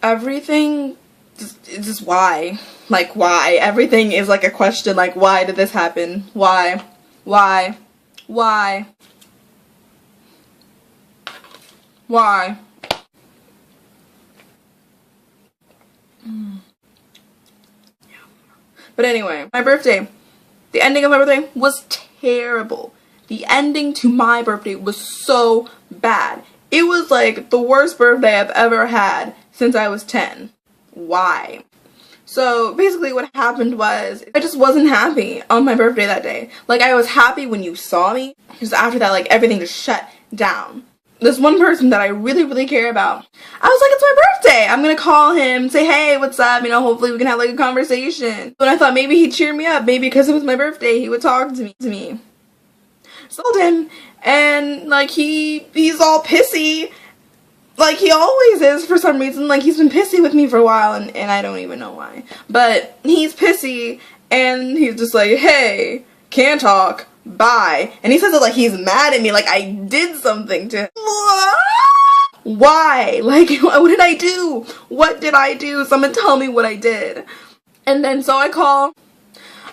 everything, just why? Like, why? Everything is like a question, like, why did this happen? Why? Why? Why? Why? But anyway, my birthday. The ending of my birthday was terrible. The ending to my birthday was so bad. It was like the worst birthday I've ever had since I was 10. Why? So basically what happened was I just wasn't happy on my birthday that day. Like, I was happy when you saw me. Just after that, like, everything just shut down. This one person that I really, really care about, I was like, it's my birthday. I'm gonna call him, say, hey, what's up? You know, hopefully we can have like a conversation. But I thought maybe he'd cheer me up. Maybe because it was my birthday, he would talk to me. So I told him, and like he's all pissy. Like he always is for some reason. Like he's been pissy with me for a while, and I don't even know why. But he's pissy, and he's just like, hey, can't talk. Bye. And he says it like he's mad at me, like I did something to him. Why? Like, what did I do? What did I do? Someone tell me what I did. And then so I call.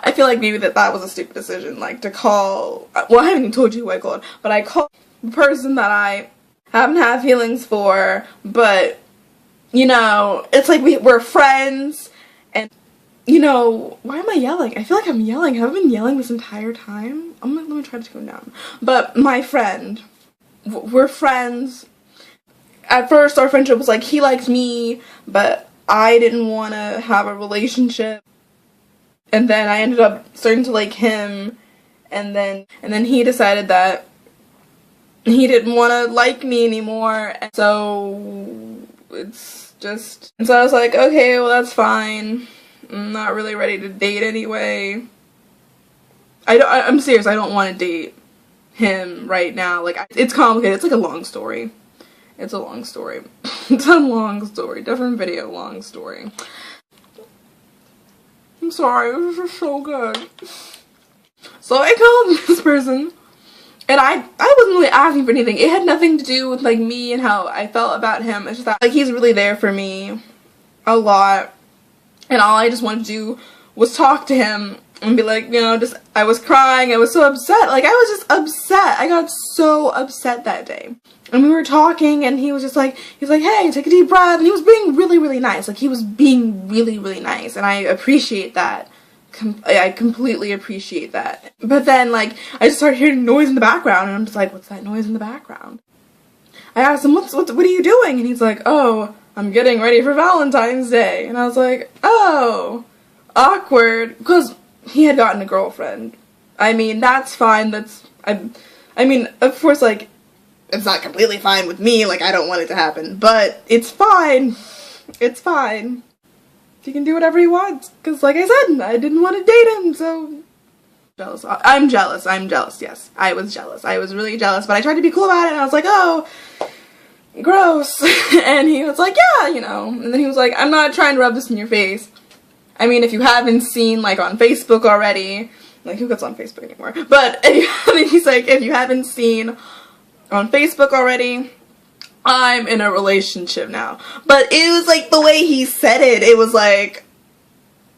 I feel like maybe that was a stupid decision, like to call, well, I haven't even told you who I called, but I called the person that I haven't had feelings for, but, you know, it's like we're friends, and, you know, why am I yelling? I feel like I'm yelling. Have I been yelling this entire time? Let me try to tone down. But my friend, we're friends. At first, our friendship was like, he liked me, but I didn't want to have a relationship. And then I ended up starting to like him, and then he decided that he didn't want to like me anymore, and so it's just, and so I was like, okay, well that's fine. I'm not really ready to date anyway. I'm serious, I don't want to date him right now. Like, it's complicated. It's like a long story. It's a long story. It's a long story. Different video, long story. I'm sorry, it was just so good. So I called this person, and I wasn't really asking for anything. It had nothing to do with like me and how I felt about him. It's just that like he's really there for me a lot, and all I just wanted to do was talk to him and be like, you know, just, I was crying, I was so upset. Like, I was just upset. I got so upset that day. And we were talking, and he was just like, hey, take a deep breath. And he was being really, really nice. Like, he was being really, really nice. And I appreciate that. I completely appreciate that. But then, like, I just started hearing noise in the background, and I'm just like, what's that noise in the background? I asked him, what are you doing? And he's like, oh, I'm getting ready for Valentine's Day. And I was like, oh, awkward. Because he had gotten a girlfriend. I mean, that's fine. I mean, of course, like, it's not completely fine with me. Like, I don't want it to happen. But it's fine. It's fine. He can do whatever he wants. Because, like I said, I didn't want to date him, so... Jealous. I'm jealous, yes. I was jealous. I was really jealous. But I tried to be cool about it, and I was like, oh, gross. And he was like, yeah, you know. And then he was like, I'm not trying to rub this in your face. I mean, if you haven't seen, like, on Facebook already, like, who gets on Facebook anymore? But he's like, if you haven't seen on Facebook already, I'm in a relationship now. But it was, like, the way he said it, it was like,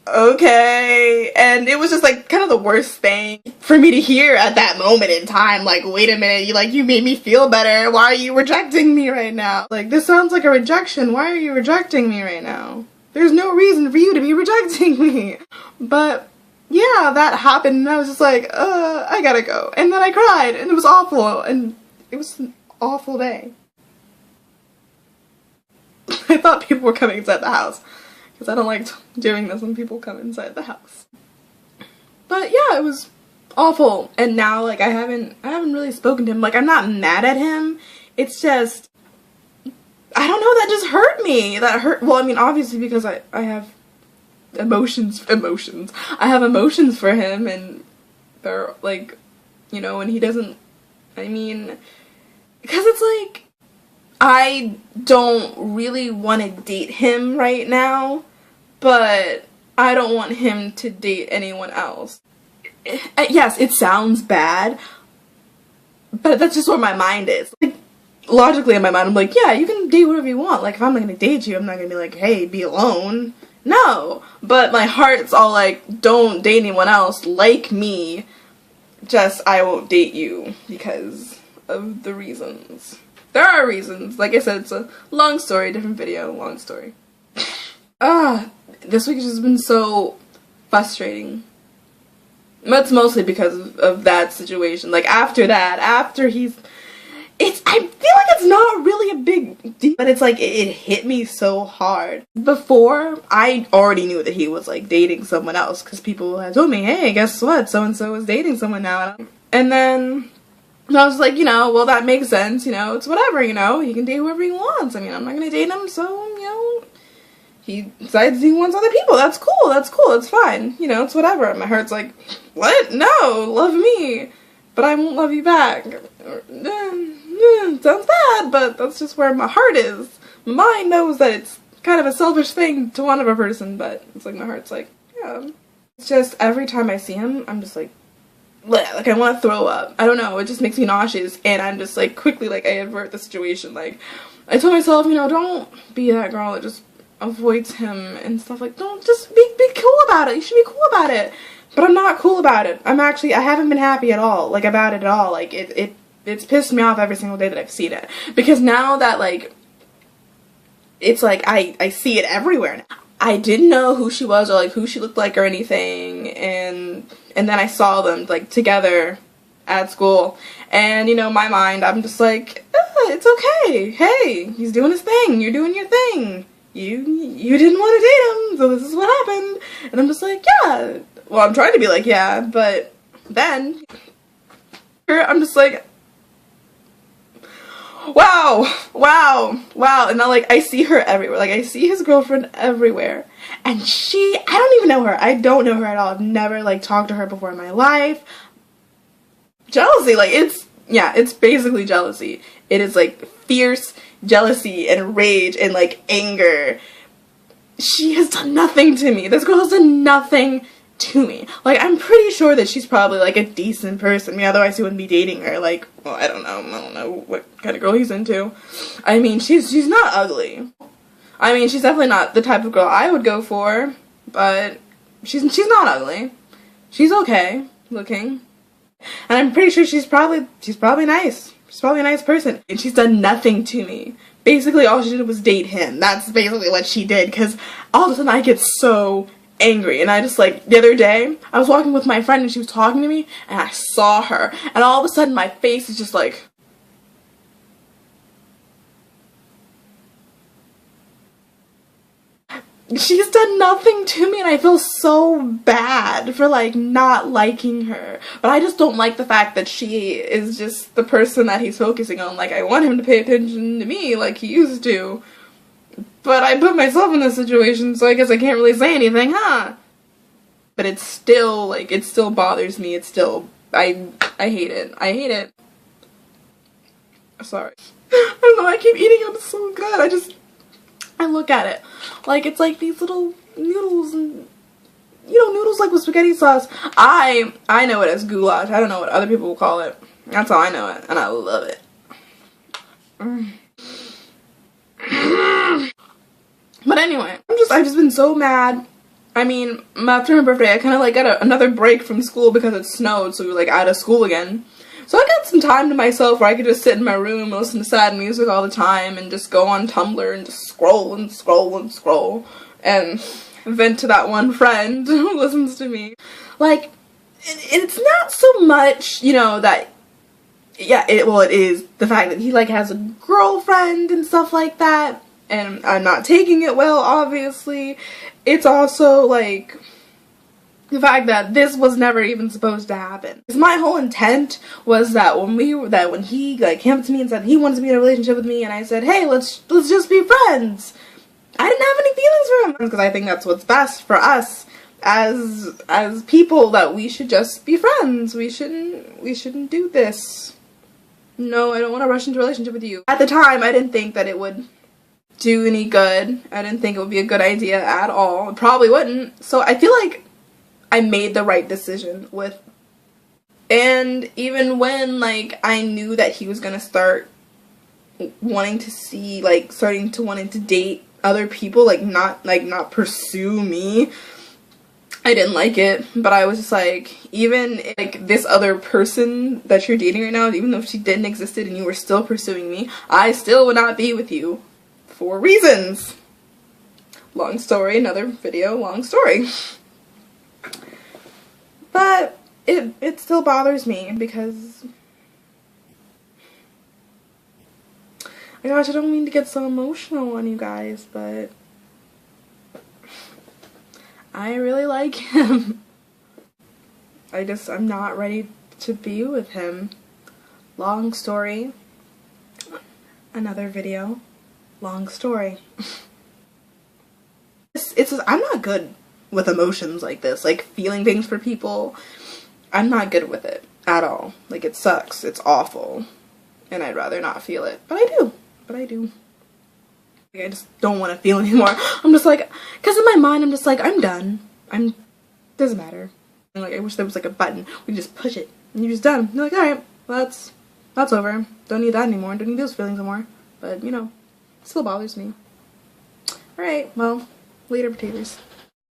okay. And it was just, like, kind of the worst thing for me to hear at that moment in time. Like, wait a minute, you made me feel better. Why are you rejecting me right now? Like, this sounds like a rejection. Why are you rejecting me right now? There's no reason for you to be rejecting me. But, yeah, that happened, and I was just like, I gotta go. And then I cried, and it was awful, and it was an awful day. I thought people were coming inside the house, because I don't like doing this when people come inside the house. But, yeah, it was awful, and now, like, I haven't really spoken to him. Like, I'm not mad at him, it's just, I don't know, that just hurt me. That hurt, well, I mean, obviously because I have emotions. I have emotions for him, and they're, like, you know, and he doesn't, I mean, because it's like, I don't really want to date him right now, but I don't want him to date anyone else. Yes, it sounds bad, but that's just where my mind is. Like, logically in my mind, I'm like, yeah, you can date whatever you want. Like, if I'm not gonna date you, I'm not gonna be like, hey, be alone. No. But my heart's all like, don't date anyone else like me. Just, I won't date you because of the reasons. There are reasons. Like I said, it's a long story, different video, long story. This week has just been so frustrating. That's mostly because of that situation. Like, after that, after I feel like it's not really a big deal, but it's like, it hit me so hard. Before, I already knew that he was, like, dating someone else, because people had told me, hey, guess what, so-and-so is dating someone now. And then I was like, you know, well, that makes sense, you know, it's whatever, you know, he can date whoever he wants. I mean, I'm not gonna date him, so, you know, he decides he wants other people. That's cool, it's fine. You know, it's whatever. And my heart's like, what? No, love me, but I won't love you back. Sounds bad, but that's just where my heart is. My mind knows that it's kind of a selfish thing to want of a person, but it's like my heart's like, yeah. It's just every time I see him, I'm just like, bleh, like I want to throw up. I don't know, it just makes me nauseous, and I'm just like, quickly, like, I avert the situation. Like, I told myself, you know, don't be that girl that just avoids him and stuff. Like, don't, just be cool about it. You should be cool about it. But I'm not cool about it. I haven't been happy at all, like, about it at all. Like, it's pissed me off every single day that I've seen it. Because now that, like, it's like, I see it everywhere. I didn't know who she was or, like, who she looked like or anything. And then I saw them, like, together at school. And, you know, my mind, I'm just like, it's okay. Hey, he's doing his thing. You're doing your thing. You didn't want to date him, so this is what happened. And I'm just like, yeah. Well, I'm trying to be like, yeah, but then I'm just like, wow. And now, like, I see her everywhere. Like, I see his girlfriend everywhere. And I don't even know her. I don't know her at all. I've never, like, talked to her before in my life. Jealousy, like, it's basically jealousy. It is, like, fierce jealousy and rage and, like, anger. She has done nothing to me. This girl has done nothing to me. Like, I'm pretty sure that she's probably, like, a decent person. I mean, otherwise he wouldn't be dating her. Like, well, I don't know what kind of girl he's into. I mean, she's not ugly. I mean, she's definitely not the type of girl I would go for, but she's not ugly. She's okay looking. And I'm pretty sure she's probably nice. She's probably a nice person. And she's done nothing to me. Basically, all she did was date him. That's basically what she did, because all of a sudden I get so angry. And I just, like, the other day, I was walking with my friend and she was talking to me, and I saw her. And all of a sudden my face is just like, she's done nothing to me, and I feel so bad for, like, not liking her. But I just don't like the fact that she is just the person that he's focusing on. Like, I want him to pay attention to me like he used to. But I put myself in this situation, so I guess I can't really say anything, huh? But it's still, like, it still bothers me. It's still, I hate it. I hate it. Sorry. I don't know, I keep eating it. It's so good. I look at it like it's like these little noodles, and, you know, noodles like with spaghetti sauce. I know it as goulash. I don't know what other people will call it. That's how I know it, and I love it. But anyway, I've just been so mad. I mean, after my birthday, I kind of, like, got another break from school because it snowed, so we were, like, out of school again. So I got some time to myself where I could just sit in my room and listen to sad music all the time and just go on Tumblr and just scroll and scroll and scroll and vent to that one friend who listens to me. Like, it's not so much, you know, that, yeah, it is the fact that he, like, has a girlfriend and stuff like that, and I'm not taking it well, obviously. It's also, like, the fact that this was never even supposed to happen. Because my whole intent was that when he, like, came up to me and said he wanted to be in a relationship with me, and I said, hey, let's just be friends, I didn't have any feelings for him. Because I think that's what's best for us as people, that we should just be friends. We shouldn't do this. No, I don't want to rush into a relationship with you. At the time, I didn't think that it would do any good. I didn't think it would be a good idea at all. It probably wouldn't. So I feel like I made the right decision with, and even when, like, I knew that he was gonna start wanting to see, like, starting to wanting to date other people, like not pursue me. I didn't like it, but I was just like, even if, like, this other person that you're dating right now, even though she didn't existed and you were still pursuing me, I still would not be with you for reasons. Long story, another video, long story. But it still bothers me because, oh my gosh, I don't mean to get so emotional on you guys, but I really like him. I'm not ready to be with him. Long story. Another video. Long story. It's just, I'm not good with emotions like this, like feeling things for people. I'm not good with it at all. Like, it sucks. It's awful. And I'd rather not feel it. But I do. Like, I just don't want to feel anymore. I'm just like, because in my mind, I'm just like, I'm done. Doesn't matter. And like, I wish there was like a button. We just push it and you're just done. You're like, alright, well, that's over. Don't need that anymore. Don't need those feelings anymore. But, you know, it still bothers me. Alright, well, later potatoes.